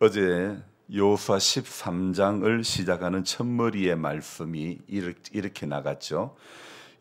어제 여호수아 13장을 시작하는 첫머리의 말씀이 이렇게 나갔죠.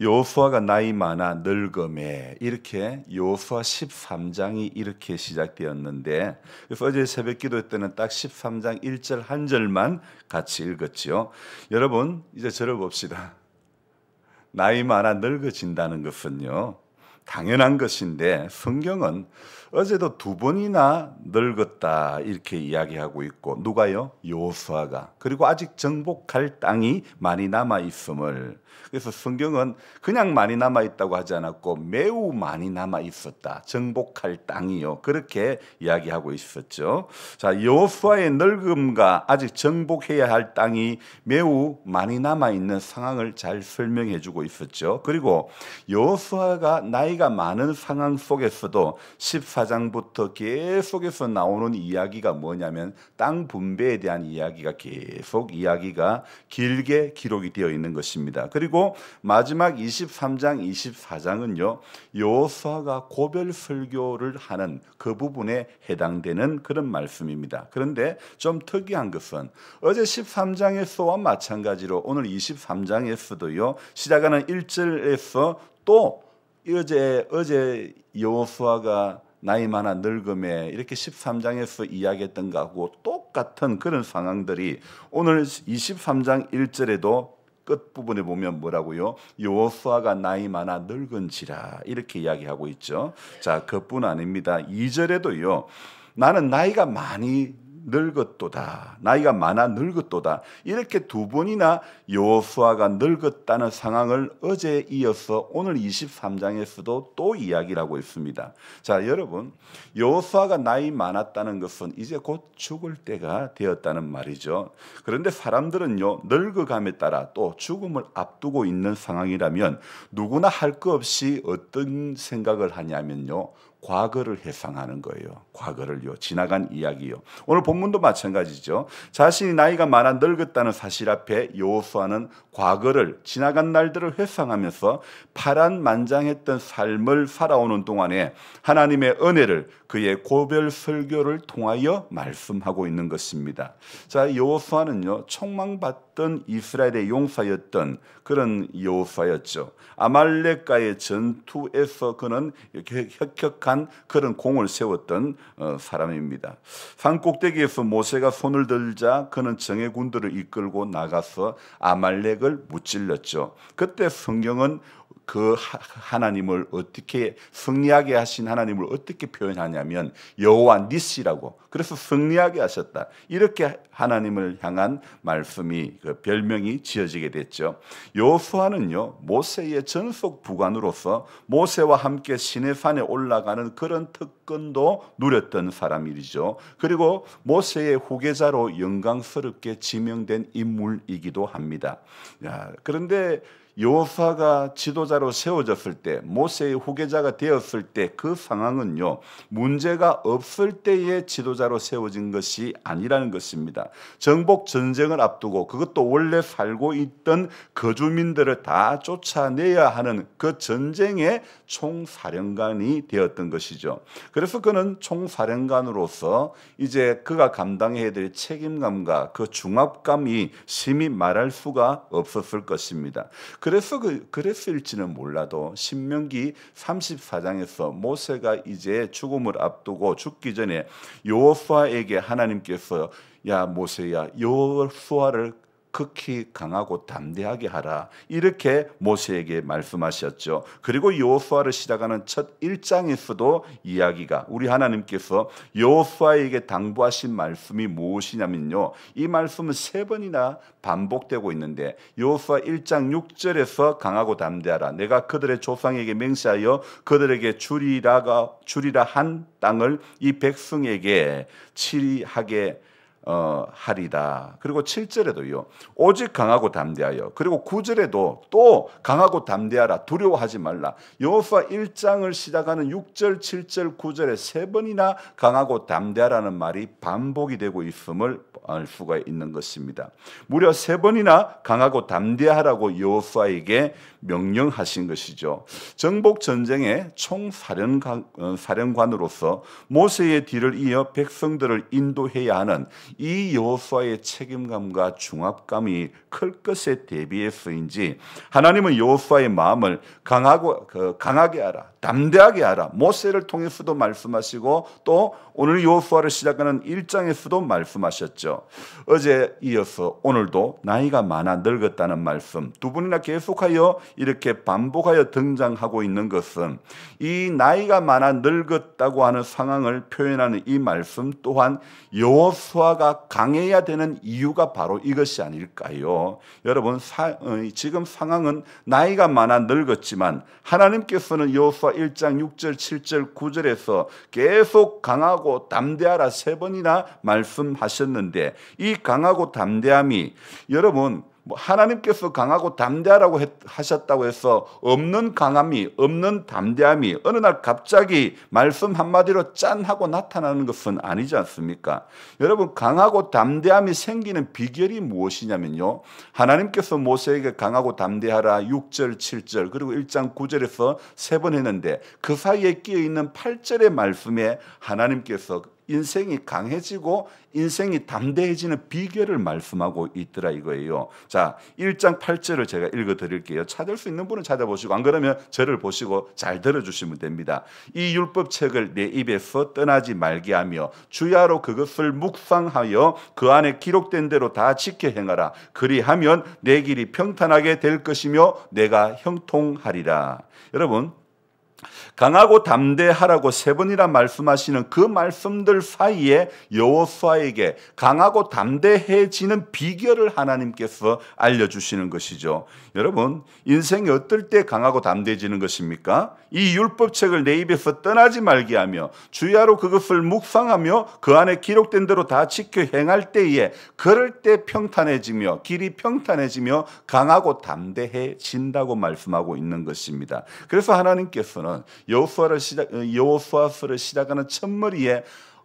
여호수아가 나이 많아 늙음에, 이렇게 여호수아 13장이 이렇게 시작되었는데, 그래서 어제 새벽 기도 때는 딱 13장 1절 한 절만 같이 읽었죠. 여러분, 이제 저를 봅시다. 나이 많아 늙어진다는 것은요, 당연한 것인데 성경은 어제도 두 번이나 늙었다 이렇게 이야기하고 있고, 누가요? 여호수아가. 그리고 아직 정복할 땅이 많이 남아 있음을. 그래서 성경은 그냥 많이 남아 있다고 하지 않았고 매우 많이 남아 있었다. 정복할 땅이요. 그렇게 이야기하고 있었죠. 자, 여호수아의 늙음과 아직 정복해야 할 땅이 매우 많이 남아 있는 상황을 잘 설명해 주고 있었죠. 그리고 여호수아가 나이가 많은 상황 속에서도 14장부터 계속해서 나오는 이야기가 뭐냐면 땅 분배에 대한 이야기가 계속 이야기가 길게 기록이 되어 있는 것입니다. 그리고 마지막 23장, 24장은요, 여호수아가 고별 설교를 하는 그 부분에 해당되는 그런 말씀입니다. 그런데 좀 특이한 것은 어제 13장에서와 마찬가지로 오늘 23장에서도요, 시작하는 1절에서 또 어제 여호수아가 나이 많아 늙음에 이렇게 13장에서 이야기했던 것하고 똑같은 그런 상황들이 오늘 23장 1절에도 끝부분에 보면 뭐라고요? 여호수아가 나이 많아 늙은지라 이렇게 이야기하고 있죠. 자, 그뿐 아닙니다. 2절에도요. 나는 나이가 많이 늙었도다. 나이가 많아 늙었도다. 이렇게 두 번이나 여호수아가 늙었다는 상황을 어제 이어서 오늘 23장에서도 또 이야기를 하고 있습니다. 자, 여러분, 여호수아가 나이 많았다는 것은 이제 곧 죽을 때가 되었다는 말이죠. 그런데 사람들은요, 늙어감에 따라 또 죽음을 앞두고 있는 상황이라면 누구나 할 것 없이 어떤 생각을 하냐면요, 과거를 회상하는 거예요. 과거를요. 지나간 이야기요. 오늘 본문도 마찬가지죠. 자신이 나이가 많아 늙었다는 사실 앞에 여호수아는 과거를, 지나간 날들을 회상하면서 파란만장했던 삶을 살아오는 동안에 하나님의 은혜를 그의 고별 설교를 통하여 말씀하고 있는 것입니다. 자, 여호수아는요, 총망받던 이스라엘의 용사였던 그런 여호수아였죠. 아말렉과의 전투에서 그는 이렇게 혁혁한 그런 공을 세웠던 사람입니다. 산 꼭대기에서 모세가 손을 들자 그는 정예 군대를 이끌고 나가서 아말렉을 무찔렀죠. 그때 성경은 그 하나님을 어떻게, 승리하게 하신 하나님을 어떻게 표현하냐면 여호와 니시라고, 그래서 승리하게 하셨다, 이렇게 하나님을 향한 말씀이, 그 별명이 지어지게 됐죠. 여호수아는요, 모세의 전속 부관으로서 모세와 함께 시내산에 올라가는 그런 특권도 누렸던 사람이죠. 그리고 모세의 후계자로 영광스럽게 지명된 인물이기도 합니다. 그런데 여호수아가 지도자로 세워졌을 때, 모세의 후계자가 되었을 때 그 상황은요, 문제가 없을 때의 지도자로 세워진 것이 아니라는 것입니다. 정복 전쟁을 앞두고 그것도 원래 살고 있던 거주민들을 다 쫓아내야 하는 그 전쟁의 총사령관이 되었던 것이죠. 그래서 그는 총사령관으로서 이제 그가 감당해야 될 책임감과 그 중압감이 심히 말할 수가 없었을 것입니다. 그래서 그랬을지는 몰라도 신명기 34장에서 모세가 이제 죽음을 앞두고 죽기 전에 여호수아에게 하나님께서, 야 모세야, 여호수아를 극히 강하고 담대하게 하라, 이렇게 모세에게 말씀하셨죠. 그리고 여호수아를 시작하는 첫 1장에서도 이야기가, 우리 하나님께서 여호수아에게 당부하신 말씀이 무엇이냐면요, 이 말씀은 3번이나 반복되고 있는데, 여호수아 1장 6절에서 강하고 담대하라, 내가 그들의 조상에게 맹세하여 그들에게 주리라 한 땅을 이 백성에게 치리하게 하리다. 그리고 7절에도요. 오직 강하고 담대하여. 그리고 9절에도 또 강하고 담대하라. 두려워하지 말라. 여호수아 1장을 시작하는 6절, 7절, 9절에 세 번이나 강하고 담대하라는 말이 반복이 되고 있음을 알 수가 있는 것입니다. 무려 세 번이나 강하고 담대하라고 여호수아에게 명령하신 것이죠. 정복 전쟁의 총사령관으로서 모세의 뒤를 이어 백성들을 인도해야 하는 이 여호수아의 책임감과 중압감이 클 것에 대비해서인지 하나님은 여호수아의 마음을 강하게 하라, 담대하게 하라. 모세를 통해서도 말씀하시고 또 오늘 여호수아를 시작하는 1장에서도 말씀하셨죠. 어제 이어서 오늘도 나이가 많아 늙었다는 말씀 두 번이나 계속하여 이렇게 반복하여 등장하고 있는 것은 이 나이가 많아 늙었다고 하는 상황을 표현하는 이 말씀 또한 여호수아가 강해야 되는 이유가 바로 이것이 아닐까요? 여러분 지금 상황은 나이가 많아 늙었지만 하나님께서는 여호수아 1장 6절 7절 9절에서 계속 강하고 담대하라 세 번이나 말씀하셨는데 이 강하고 담대함이 여러분 하나님께서 강하고 담대하라고 하셨다고 해서 없는 강함이 없는 담대함이 어느 날 갑자기 말씀 한마디로 짠 하고 나타나는 것은 아니지 않습니까? 여러분 강하고 담대함이 생기는 비결이 무엇이냐면요, 하나님께서 모세에게 강하고 담대하라 6절 7절 그리고 1장 9절에서 세 번 했는데 그 사이에 끼어있는 8절의 말씀에 하나님께서 인생이 강해지고 인생이 담대해지는 비결을 말씀하고 있더라 이거예요. 자, 1장 8절을 제가 읽어드릴게요. 찾을 수 있는 분은 찾아보시고 안 그러면 저를 보시고 잘 들어주시면 됩니다. 이 율법책을 내 입에서 떠나지 말게 하며 주야로 그것을 묵상하여 그 안에 기록된 대로 다 지켜 행하라. 그리하면 내 길이 평탄하게 될 것이며 내가 형통하리라. 여러분 강하고 담대하라고 세 번이나 말씀하시는 그 말씀들 사이에 여호수아에게 강하고 담대해지는 비결을 하나님께서 알려주시는 것이죠. 여러분 인생이 어떨 때 강하고 담대해지는 것입니까? 이 율법책을 내 입에서 떠나지 말게 하며 주야로 그것을 묵상하며 그 안에 기록된 대로 다 지켜 행할 때에 그럴 때 평탄해지며 길이 평탄해지며 강하고 담대해진다고 말씀하고 있는 것입니다. 그래서 하나님께서는 여호수아서를 시작하는 첫머리에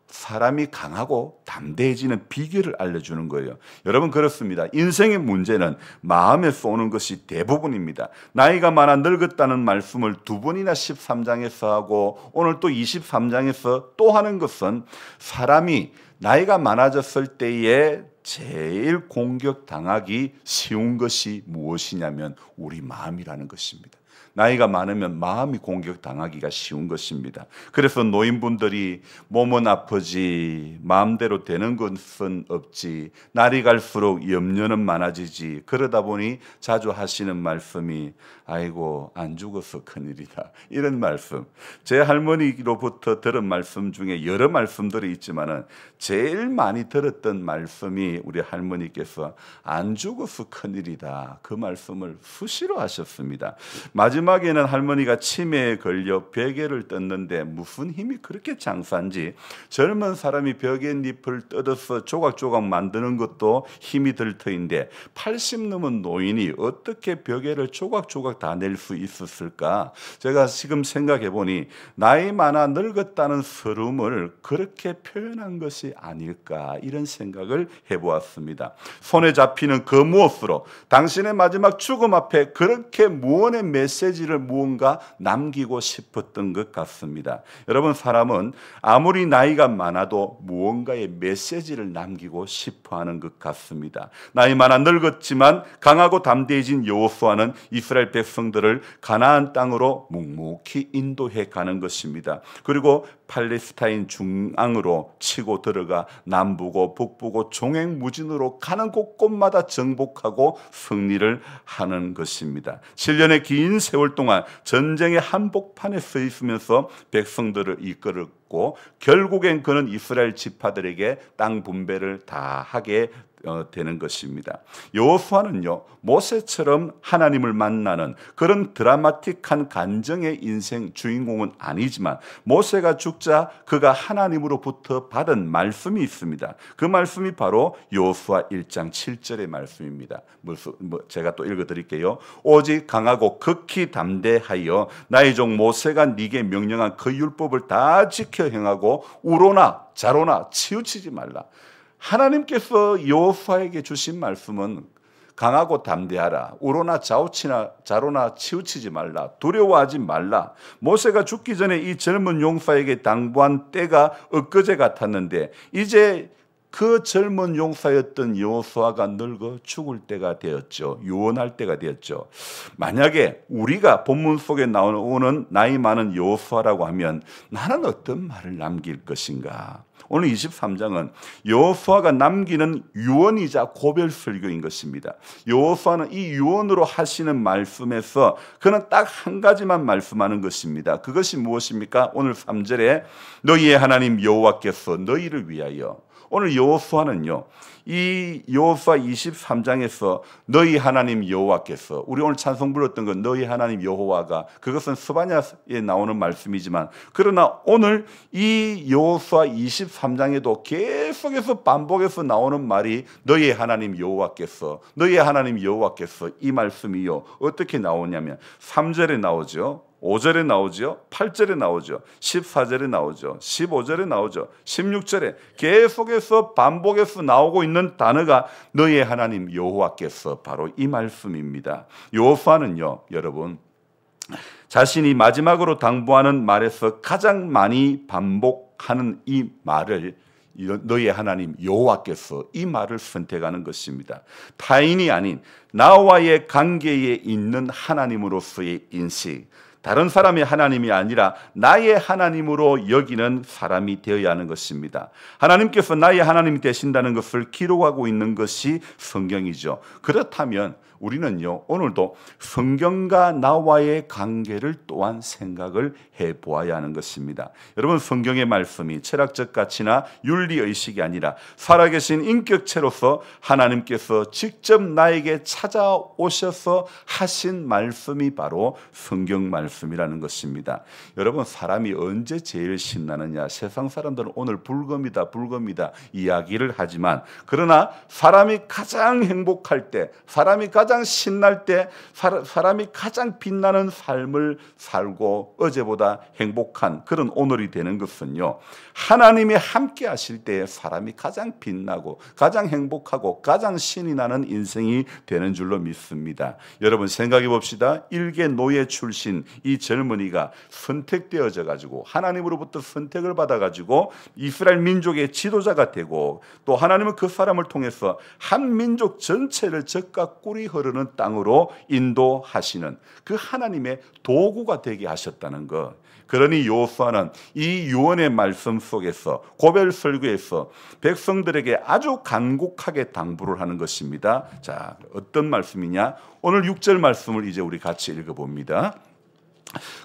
사람이 강하고 담대해지는 비결을 알려주는 거예요. 여러분 그렇습니다. 인생의 문제는 마음에서 오는 것이 대부분입니다. 나이가 많아 늙었다는 말씀을 두 번이나 13장에서 하고 오늘 또 23장에서 또 하는 것은 사람이 나이가 많아졌을 때에 제일 공격당하기 쉬운 것이 무엇이냐면 우리 마음이라는 것입니다. 나이가 많으면 마음이 공격당하기가 쉬운 것입니다. 그래서 노인분들이 몸은 아프지 마음대로 되는 것은 없지 날이 갈수록 염려는 많아지지 그러다 보니 자주 하시는 말씀이 아이고 안 죽어서 큰일이다 이런 말씀. 제 할머니로부터 들은 말씀 중에 여러 말씀들이 있지만은 제일 많이 들었던 말씀이 우리 할머니께서 안 죽어서 큰일이다 그 말씀을 수시로 하셨습니다. 마지막에는 할머니가 치매에 걸려 베개를 떴는데 무슨 힘이 그렇게 장사인지 젊은 사람이 벽에잎을 뜯어서 조각조각 만드는 것도 힘이 들 터인데 80 넘은 노인이 어떻게 벽에를 조각조각 다 낼 수 있었을까? 제가 지금 생각해 보니 나이 많아 늙었다는 서름을 그렇게 표현한 것이 아닐까 이런 생각을 해보았습니다. 손에 잡히는 그 무엇으로 당신의 마지막 죽음 앞에 그렇게 무언의 메시지를 무언가 남기고 싶었던 것 같습니다. 여러분 사람은 아무리 나이가 많아도 무언가의 메시지를 남기고 싶어하는 것 같습니다. 나이 많아 늙었지만 강하고 담대해진 여호수아는 이스라엘 백성들을 가나안 땅으로 묵묵히 인도해 가는 것입니다. 그리고 팔레스타인 중앙으로 치고 들어가 남부고 북부고 종횡무진으로 가는 곳곳마다 정복하고 승리를 하는 것입니다. 7년의 긴 세월 동안 전쟁의 한복판에 서 있으면서 백성들을 했고 결국엔 그는 이스라엘 지파들에게 땅 분배를 다 하게 되는 것입니다. 여호수아는요 모세처럼 하나님을 만나는 그런 드라마틱한 간정의 인생 주인공은 아니지만 모세가 죽자 그가 하나님으로부터 받은 말씀이 있습니다. 그 말씀이 바로 여호수아 1장 7절의 말씀입니다. 제가 또 읽어드릴게요. 오직 강하고 극히 담대하여 나의 종 모세가 네게 명령한 그 율법을 다 지켜 행하고 우로나 자로나 치우치지 말라. 하나님께서 여호수아에게 주신 말씀은 강하고 담대하라. 우로나 자로나 치우치지 말라. 두려워하지 말라. 모세가 죽기 전에 이 젊은 용사에게 당부한 때가 엊그제 같았는데 이제 그 젊은 용사였던 여호수아가 늙어 죽을 때가 되었죠. 유언할 때가 되었죠. 만약에 우리가 본문 속에 나오는 나이 많은 여호수아라고 하면 나는 어떤 말을 남길 것인가? 오늘 23장은 여호수아가 남기는 유언이자 고별 설교인 것입니다. 여호수아는 이 유언으로 하시는 말씀에서 그는 딱 한 가지만 말씀하는 것입니다. 그것이 무엇입니까? 오늘 3절에 너희의 하나님 여호와께서 너희를 위하여. 오늘 여호수아는요, 이 여호수아 23장에서 너희 하나님 여호와께서, 우리 오늘 찬송 불렀던 건 너희 하나님 여호와가, 그것은 스바냐에 나오는 말씀이지만, 그러나 오늘 이 여호수아 23장에도 계속해서 반복해서 나오는 말이 너희 하나님 여호와께서, 너희 하나님 여호와께서, 이 말씀이요 어떻게 나오냐면 3절에 나오죠, 5절에 나오죠, 8절에 나오죠, 14절에 나오죠, 15절에 나오죠, 16절에 계속해서 반복해서 나오고 있는 단어가 너희의 하나님 여호와께서, 바로 이 말씀입니다. 여호수아는요, 여러분, 자신이 마지막으로 당부하는 말에서 가장 많이 반복하는 이 말을, 너희의 하나님 여호와께서, 이 말을 선택하는 것입니다. 타인이 아닌 나와의 관계에 있는 하나님으로서의 인식, 다른 사람의 하나님이 아니라 나의 하나님으로 여기는 사람이 되어야 하는 것입니다. 하나님께서 나의 하나님이 되신다는 것을 기록하고 있는 것이 성경이죠. 그렇다면 우리는요, 오늘도 성경과 나와의 관계를 또한 생각을 해보아야 하는 것입니다. 여러분, 성경의 말씀이 철학적 가치나 윤리의식이 아니라 살아계신 인격체로서 하나님께서 직접 나에게 찾아오셔서 하신 말씀이 바로 성경 말씀이라는 것입니다. 여러분, 사람이 언제 제일 신나느냐? 세상 사람들은 오늘 불금이다 이야기를 하지만, 그러나 사람이 가장 행복할 때, 사람이 가장 신날 때, 사람이 가장 빛나는 삶을 살고 어제보다 행복한 그런 오늘이 되는 것은요, 하나님이 함께 하실 때 사람이 가장 빛나고 가장 행복하고 가장 신이 나는 인생이 되는 줄로 믿습니다. 여러분, 생각해 봅시다. 일개 노예 출신 이 젊은이가 선택되어져 가지고, 하나님으로부터 선택을 받아 가지고 이스라엘 민족의 지도자가 되고, 또 하나님은 그 사람을 통해서 한 민족 전체를 젖과 꿀이 흐르는 땅으로 인도하시는 그 하나님의 도구가 되게 하셨다는 것. 그러니 여호수아는 이 유언의 말씀 속에서, 고별 설교에서 백성들에게 아주 간곡하게 당부를 하는 것입니다. 자, 어떤 말씀이냐? 오늘 6절 말씀을 이제 우리 같이 읽어봅니다.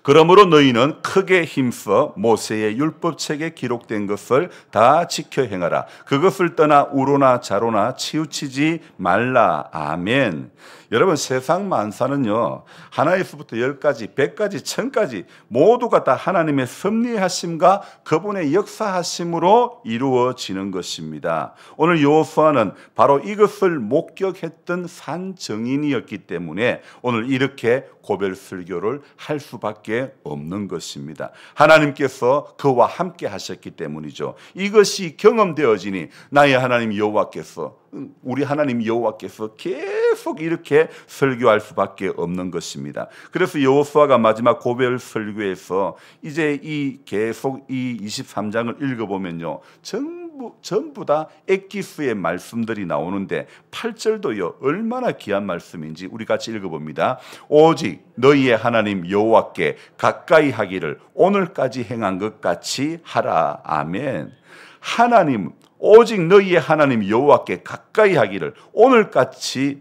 그러므로 너희는 크게 힘써 모세의 율법책에 기록된 것을 다 지켜 행하라. 그것을 떠나 우로나 자로나 치우치지 말라. 아멘. 여러분, 세상 만사는요, 하나에서부터 10가지, 100가지, 1000가지 모두가 다 하나님의 섭리하심과 그분의 역사하심으로 이루어지는 것입니다. 오늘 여호수아는 바로 이것을 목격했던 산증인이었기 때문에 오늘 이렇게 고별 설교를 할 수밖에 없는 것입니다. 하나님께서 그와 함께 하셨기 때문이죠. 이것이 경험되어지니 나의 하나님 여호와께서, 우리 하나님 여호와께서 계속 이렇게 설교할 수밖에 없는 것입니다. 그래서 여호수아가 마지막 고별 설교에서 이제 계속 이 23장을 읽어보면요, 전부 다 엑기스의 말씀들이 나오는데 8절도요 얼마나 귀한 말씀인지 우리 같이 읽어봅니다. 오직 너희의 하나님 여호와께 가까이 하기를 오늘까지 행한 것 같이 하라. 아멘. 하나님 오직 너희의 하나님 여호와께 가까이 하기를 오늘까지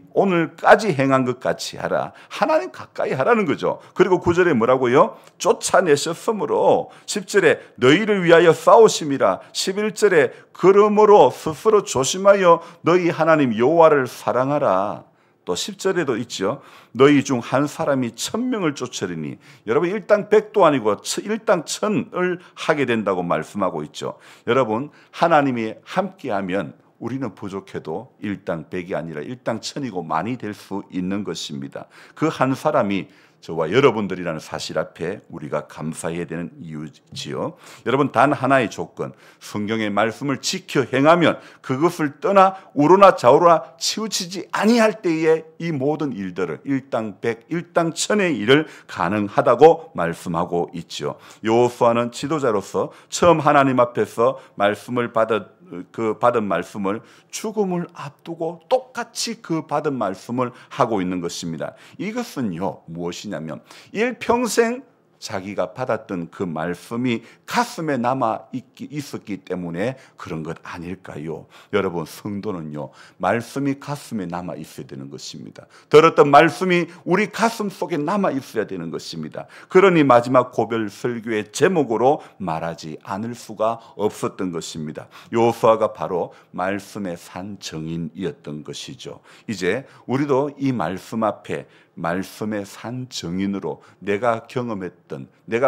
행한 것 같이 하라. 하나님 가까이 하라는 거죠. 그리고 9절에 뭐라고요? 쫓아내셨으므로 10절에 너희를 위하여 싸우심이라. 11절에 그러므로 스스로 조심하여 너희 하나님 여호와를 사랑하라. 또 10절에도 있죠. 너희 중 한 사람이 1000명을 쫓으리니. 여러분 일당 100도 아니고 일당 1000을 하게 된다고 말씀하고 있죠. 여러분 하나님이 함께하면 우리는 부족해도 일당 100이 아니라 일당 1000이고 많이 될 수 있는 것입니다. 그 한 사람이 저와 여러분들이라는 사실 앞에 우리가 감사해야 되는 이유지요. 여러분 단 하나의 조건, 성경의 말씀을 지켜 행하면 그것을 떠나 우로나 좌우로나 치우치지 아니할 때에 이 모든 일들을 일당 100, 일당 1000의 일을 가능하다고 말씀하고 있죠. 여호수아는 지도자로서 처음 하나님 앞에서 말씀을 받은 말씀을 죽음을 앞두고 똑같이 그 받은 말씀을 하고 있는 것입니다. 이것은요 무엇이냐면 일평생 자기가 받았던 그 말씀이 가슴에 남아 있었기 때문에 그런 것 아닐까요? 여러분 성도는요 말씀이 가슴에 남아 있어야 되는 것입니다. 들었던 말씀이 우리 가슴 속에 남아 있어야 되는 것입니다. 그러니 마지막 고별 설교의 제목으로 말하지 않을 수가 없었던 것입니다. 여호수아가 바로 말씀의 산 증인이었던 것이죠. 이제 우리도 이 말씀 앞에 말씀의 산 증인으로 내가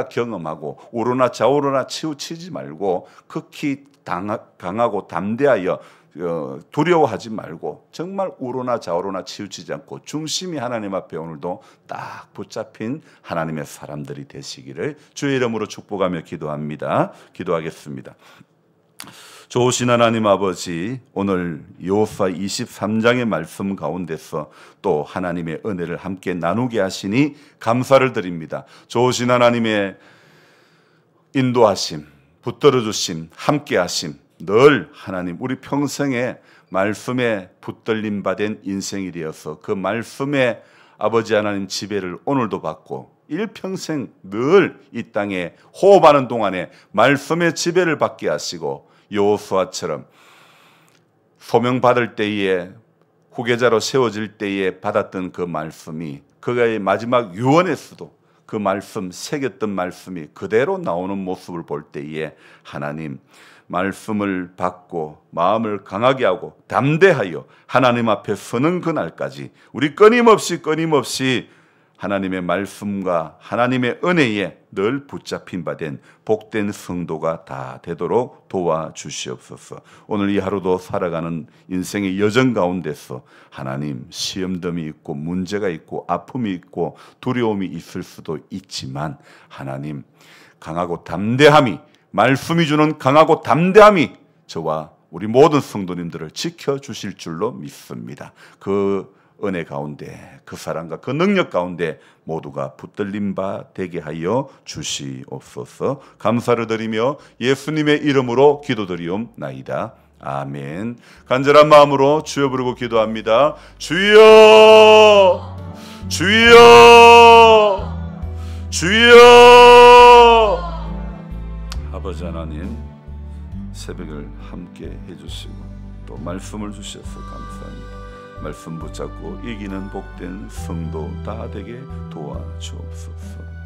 경험하고 오로나 좌우로나 치우치지 말고 극히 강하고 담대하여 두려워하지 말고 정말 우로나 좌우로나 치우치지 않고 중심이 하나님 앞에 오늘도 딱 붙잡힌 하나님의 사람들이 되시기를 주의 이름으로 축복하며 기도하겠습니다. 좋으신 하나님 아버지, 오늘 여호수아 23장의 말씀 가운데서 또 하나님의 은혜를 함께 나누게 하시니 감사를 드립니다. 좋으신 하나님의 인도하심, 붙들어주심, 함께하심, 늘 하나님 우리 평생에 말씀에 붙들림 받은 인생이 되어서 그 말씀에 아버지 하나님 지배를 오늘도 받고 일평생 늘 이 땅에 호흡하는 동안에 말씀의 지배를 받게 하시고 여호수아처럼 소명받을 때에 후계자로 세워질 때에 받았던 그 말씀이 그의 마지막 유언에서도 그 말씀 새겼던 말씀이 그대로 나오는 모습을 볼 때에 하나님 말씀을 받고 마음을 강하게 하고 담대하여 하나님 앞에 서는 그날까지 우리 끊임없이 하나님의 말씀과 하나님의 은혜에 늘 붙잡힌 바 된 복된 성도가 다 되도록 도와주시옵소서. 오늘 이 하루도 살아가는 인생의 여정 가운데서 하나님 시험덤이 있고 문제가 있고 아픔이 있고 두려움이 있을 수도 있지만 하나님 강하고 담대함이 말씀이 주는 강하고 담대함이 저와 우리 모든 성도님들을 지켜주실 줄로 믿습니다. 그 은혜 가운데 그 사랑과 그 능력 가운데 모두가 붙들림 바 되게 하여 주시옵소서. 감사를 드리며 예수님의 이름으로 기도드리옵나이다. 아멘. 간절한 마음으로 주여 부르고 기도합니다. 주여, 주여, 주여. 아버지 하나님 새벽을 함께 해주시고 또 말씀을 주셔서 감사합니다. 말씀 붙잡고 이기는 복된 성도 다 되게 도와주옵소서.